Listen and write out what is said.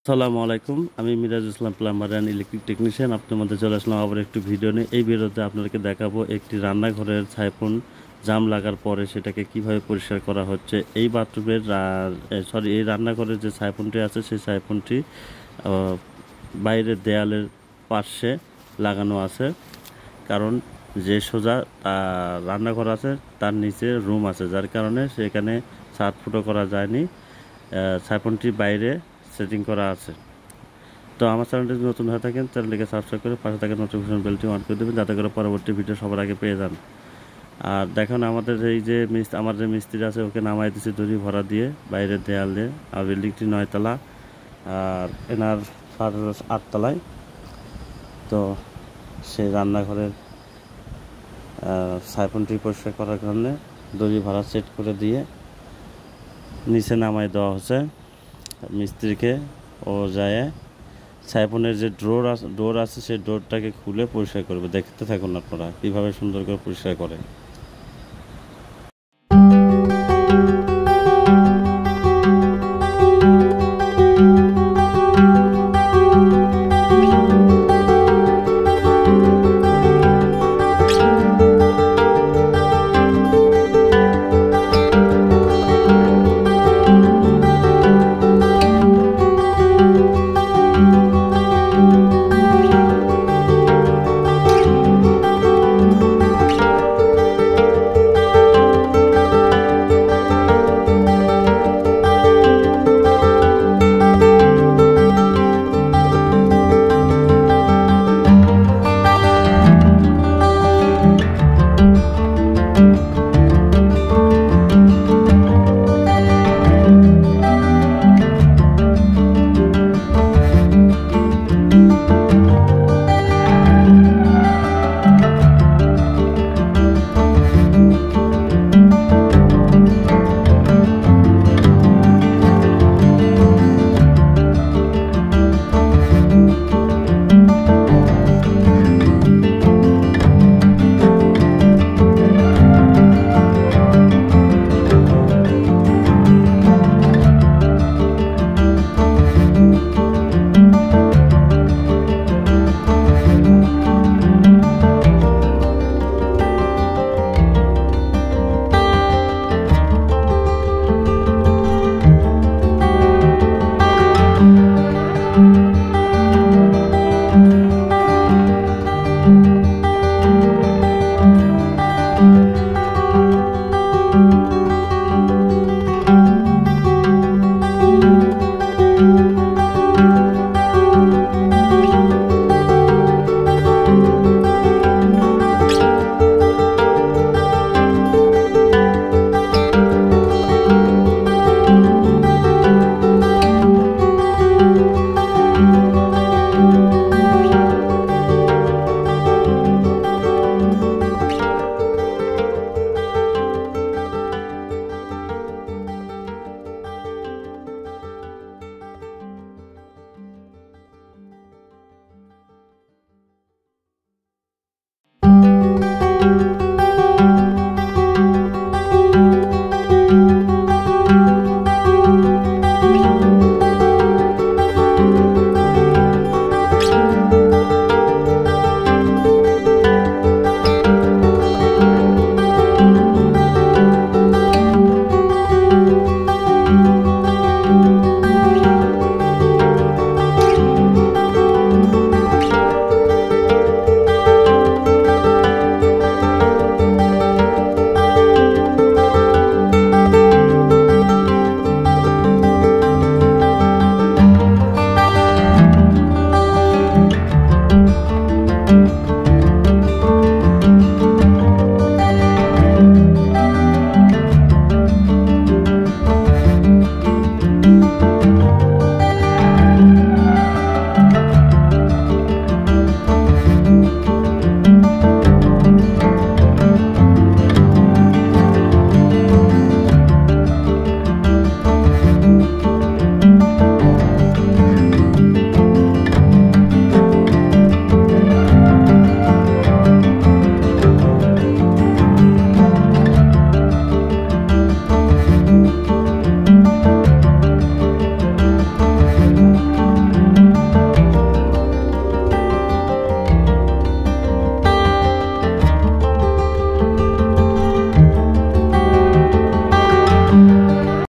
আসসালামু আলাইকুম। আমি মিরাজ ইসলাম, প্লাম্বার অ্যান্ড ইলেকট্রিক টেকনিশিয়ান। আপনার মধ্যে চলে আসলাম আবার একটু ভিডিও নিয়ে। এই ভিডিওতে আপনাদেরকে দেখাবো একটি রান্নাঘরের ছাইপন জাম লাগার পরে সেটাকে কিভাবে পরিষ্কার করা হচ্ছে। এই বাথরুমের এই রান্নাঘরের যে ছাইপনটি আছে সেই ছাইপনটি বাইরের দেয়ালের পাশে লাগানো আছে। কারণ যে সোজা রান্নাঘর আছে তার নিচে রুম আছে, যার কারণে সেখানে ছাদ ফুটো করা যায়নি। ছাইপনটি বাইরে সেটিং করা আছে। তো আমার চ্যানেলটি যদি নতুন হয়ে থাকেন চ্যানেলটিকে সাবস্ক্রাইব করে পাশে থাকা নোটিফিকেশন বেলটি অন করে দেবেন, যাতে করে পরবর্তী ভিডিও সবার আগে পেয়ে যান। আর দেখুন আমাদের এই যে আমার যে মিস্ত্রি আছে ওকে নামাই দিয়েছি দড়ি ভরা দিয়ে বাইরের দেয়াল দিয়ে। আর বিল্ডিংটি 9 তলা আর এনার 8 তলায়। তো সেই রান্নাঘরের সাইফনটি পরিষ্কার করার কারণে দড়ি ভরা সেট করে দিয়ে নিচে নামাই দেওয়া হচ্ছে মিস্ত্রিকে। ও যায় সাইফনের যে ডোর আছে সেই ডোরটাকে খুলে পরিষ্কার করবে। দেখতে থাকুন আপনারা কীভাবে সুন্দর করে পরিষ্কার করে।